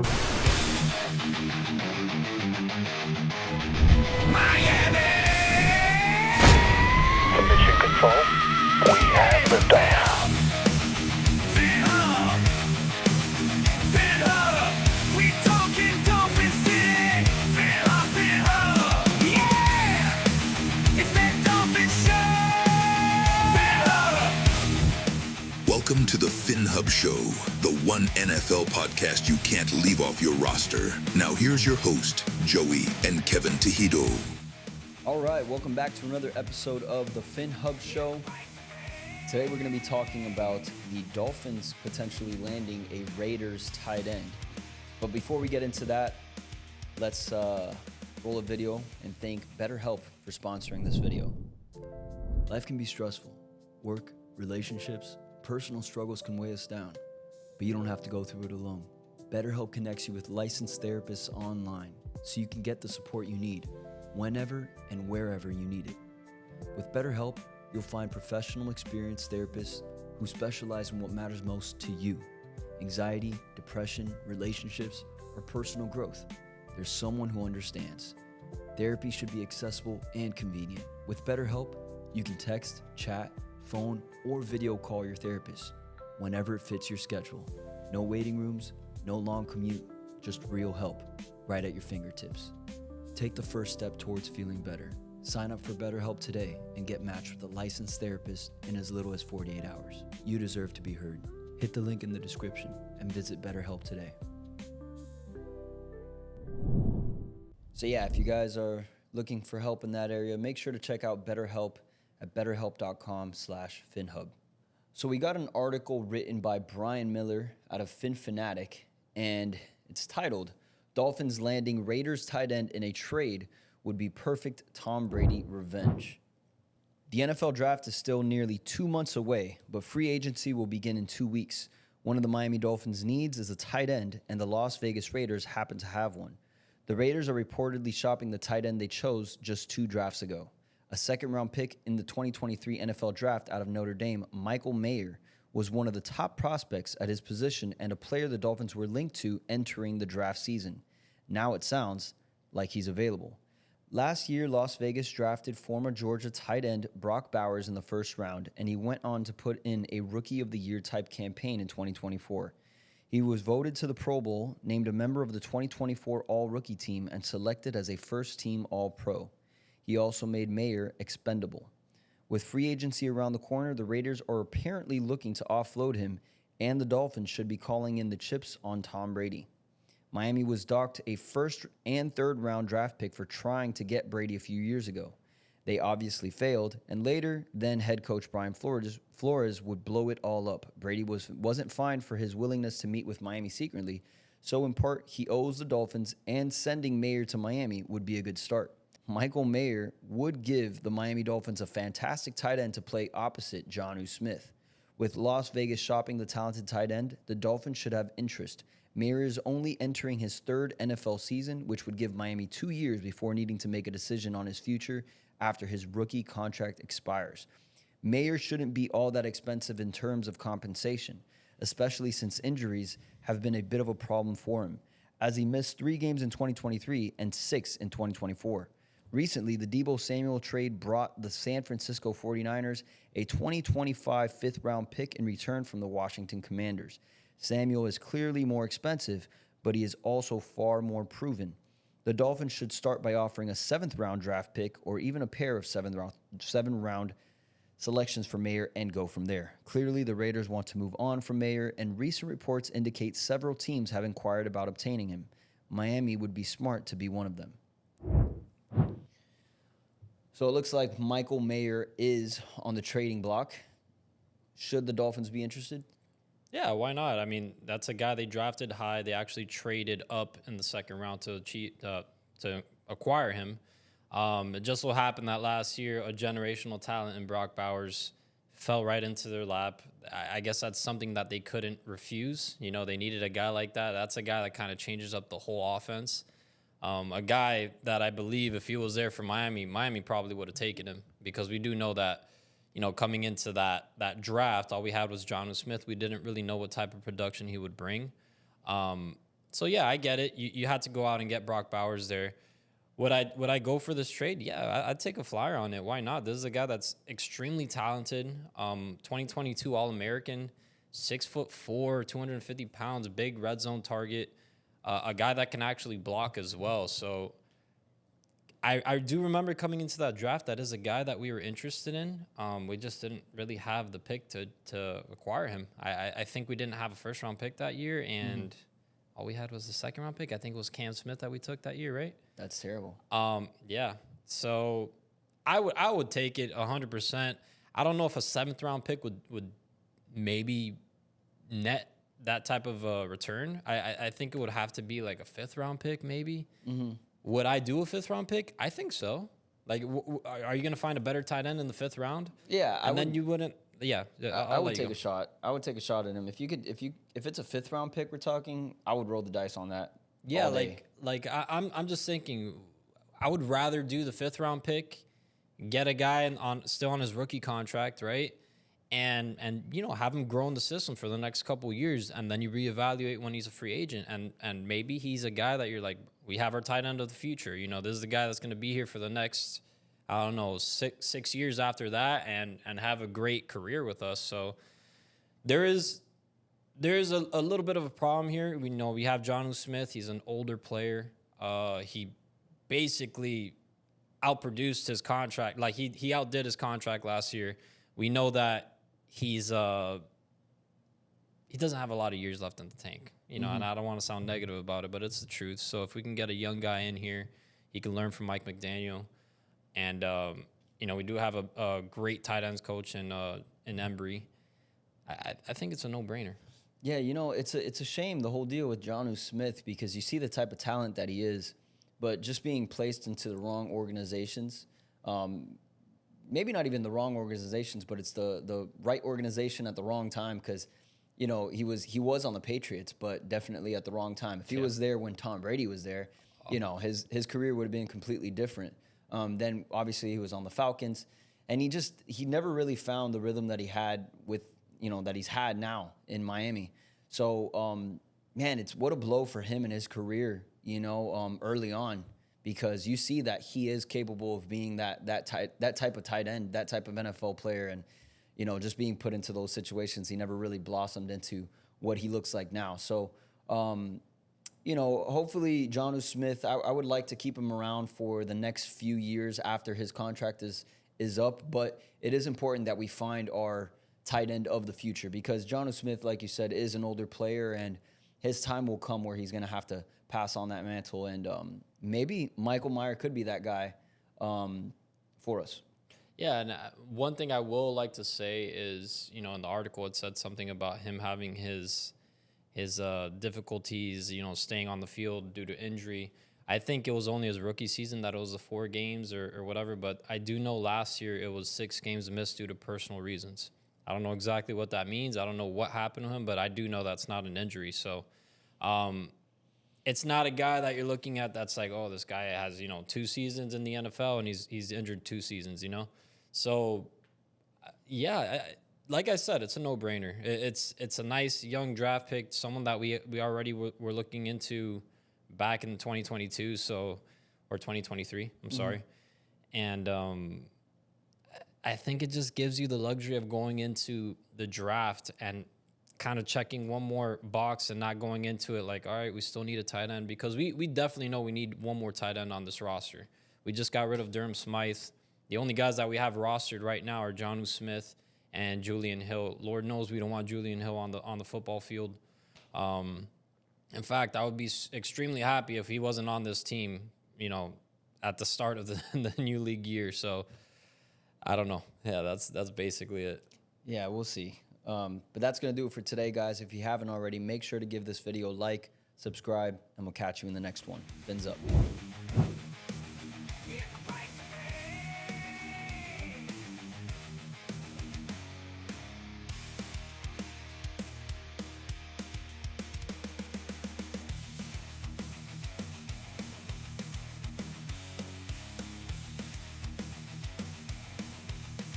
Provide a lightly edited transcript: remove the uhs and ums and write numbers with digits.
Miami! To mission control, we have liftoff. Phinhub! Phinhub! We talking Dolphins city! Phinhub, Phinhub! Yeah! It's that Dolphins show! Phinhub! Welcome to the Phinhub Show, the one NFL podcast you can't leave off your roster. Now here's your host, Joey and Kevin Tejido. All right, welcome back to another episode of the Phinhub Show. Today we're going to be talking about the Dolphins potentially landing a Raiders tight end. But before we get into that, let's roll a video and thank BetterHelp for sponsoring this video. Life can be stressful. Work, relationships, personal struggles can weigh us down, but you don't have to go through it alone. BetterHelp connects you with licensed therapists online so you can get the support you need whenever and wherever you need it. With BetterHelp, you'll find professional, experienced therapists who specialize in what matters most to you: anxiety, depression, relationships, or personal growth. There's someone who understands. Therapy should be accessible and convenient. With BetterHelp, you can text, chat, phone, or video call your therapist whenever it fits your schedule. No waiting rooms, no long commute, just real help right at your fingertips. Take the first step towards feeling better. Sign up for BetterHelp today and get matched with a licensed therapist in as little as 48 hours. You deserve to be heard. Hit the link in the description and visit BetterHelp today. So yeah, if you guys are looking for help in that area, make sure to check out BetterHelp at betterhelp.com/Phinhub. So we got an article written by Brian Miller out of Fanatic, and it's titled, "Dolphins landing Raiders tight end in a trade would be perfect Tom Brady revenge." The NFL draft is still nearly 2 months away, but free agency will begin in 2 weeks. One of the Miami Dolphins' needs is a tight end, and the Las Vegas Raiders happen to have one. The Raiders are reportedly shopping the tight end they chose just 2 drafts ago. A second-round pick in the 2023 NFL Draft out of Notre Dame, Michael Mayer, was one of the top prospects at his position and a player the Dolphins were linked to entering the draft season. Now it sounds like he's available. Last year, Las Vegas drafted former Georgia tight end Brock Bowers in the first round, and he went on to put in a Rookie of the Year type campaign in 2024. He was voted to the Pro Bowl, named a member of the 2024 All-Rookie team, and selected as a first-team All-Pro. He also made Mayer expendable. With free agency around the corner, the Raiders are apparently looking to offload him, and the Dolphins should be calling in the chips on Tom Brady. Miami was docked a first and third round draft pick for trying to get Brady a few years ago. They obviously failed, and later, then head coach Brian Flores would blow it all up. Brady wasn't fined for his willingness to meet with Miami secretly, so in part, he owes the Dolphins, and sending Mayer to Miami would be a good start. Michael Mayer would give the Miami Dolphins a fantastic tight end to play opposite Jonnu Smith. With Las Vegas shopping the talented tight end, the Dolphins should have interest. Mayer is only entering his 3rd NFL season, which would give Miami 2 years before needing to make a decision on his future after his rookie contract expires. Mayer shouldn't be all that expensive in terms of compensation, especially since injuries have been a bit of a problem for him, as he missed 3 games in 2023 and 6 in 2024. Recently, the Deebo Samuel trade brought the San Francisco 49ers a 2025 5th-round pick in return from the Washington Commanders. Samuel is clearly more expensive, but he is also far more proven. The Dolphins should start by offering a 7th-round draft pick or even a pair of 7th-round selections for Mayer and go from there. Clearly, the Raiders want to move on from Mayer, and recent reports indicate several teams have inquired about obtaining him. Miami would be smart to be one of them. So it looks like Michael Mayer is on the trading block. Should the Dolphins be interested? Yeah, why not? I mean, that's a guy they drafted high. They actually traded up in the 2nd round to acquire him. It just so happened that last year, a generational talent in Brock Bowers fell right into their lap. I guess that's something that they couldn't refuse. You know, they needed a guy like that. That's a guy that kind of changes up the whole offense. A guy that I believe if he was there for Miami probably would have taken him, because we do know that, you know, coming into that draft, all we had was Jonnu Smith. We didn't really know what type of production he would bring. So yeah, I get it. You had to go out and get Brock Bowers there. Would I go for this trade? Yeah, I'd take a flyer on it. Why not? This is a guy that's extremely talented. 2022 All-American, 6'4", 250 pounds, big red zone target. A guy that can actually block as well. So I do remember coming into that draft. That is a guy that we were interested in. We just didn't really have the pick to acquire him. I think we didn't have a first-round pick that year, and all we had was the second-round pick. I think it was Cam Smith that we took that year, right? That's terrible. Yeah. So I would take it 100%. I don't know if a 7th-round pick would maybe net that type of return. I think it would have to be like a 5th-round pick maybe. Mm-hmm. Would I do a 5th-round pick? I think so. Like, are you going to find a better tight end in the 5th round? Yeah. Then you wouldn't. Yeah. I would take a shot. I would take a shot at him. If it's a 5th-round pick we're talking, I would roll the dice on that. Yeah, I'm just thinking, I would rather do the 5th-round pick, get a guy still on his rookie contract, right? And have him grow in the system for the next couple of years, and then you reevaluate when he's a free agent, and maybe he's a guy that you're like, we have our tight end of the future. This is the guy that's going to be here for the next, I don't know, six years after that, and have a great career with us. So there is a little bit of a problem here. We have Jonnu Smith. He's an older player. He basically outproduced his contract. Like he outdid his contract last year. We know that he doesn't have a lot of years left in the tank. And I don't want to sound negative about it, but it's the truth. So if we can get a young guy in here, he can learn from Mike McDaniel, and we do have a great tight ends coach in Embry. I think it's a no-brainer. Yeah, it's a shame, the whole deal with Jonnu Smith, because you see the type of talent that he is, but just being placed into the wrong organizations, maybe not even the wrong organizations, but it's the right organization at the wrong time, because he was on the Patriots, but definitely at the wrong time. If he was there when Tom Brady was there, his career would have been completely different. Then obviously he was on the Falcons, and he never really found the rhythm that he had with that he's had now in Miami. So man, it's what a blow for him in his career, early on, because you see that he is capable of being that type of tight end, that type of NFL player, and just being put into those situations, he never really blossomed into what he looks like now. So hopefully Jonnu Smith, I would like to keep him around for the next few years after his contract is up, but it is important that we find our tight end of the future, because Jonnu Smith, like you said, is an older player, and his time will come where he's going to have to pass on that mantle, and maybe Michael Mayer could be that guy for us. Yeah, and one thing I will like to say is, in the article it said something about him having his difficulties, staying on the field due to injury. I think it was only his rookie season that it was the 4 games or whatever, but I do know last year it was 6 games missed due to personal reasons. I don't know exactly what that means. I don't know what happened to him, but I do know that's not an injury. So it's not a guy that you're looking at that's like, oh, this guy has, 2 seasons in the NFL and he's injured 2 seasons, So, yeah, like I said, it's a no-brainer. It's a nice young draft pick, someone that we already were looking into back in 2022, or 2023, I'm sorry. And I think it just gives you the luxury of going into the draft and kind of checking one more box and not going into it like, all right, we still need a tight end, because we definitely know we need one more tight end on this roster. We just got rid of Durham Smythe. The only guys that we have rostered right now are Jonnu Smith and Julian Hill. Lord knows we don't want Julian Hill on the football field. In fact, I would be extremely happy if he wasn't on this team, at the start of the new league year. So I don't know. Yeah, that's basically it. Yeah, we'll see. But that's going to do it for today, guys. If you haven't already, make sure to give this video a like, subscribe, and we'll catch you in the next one. Fins up.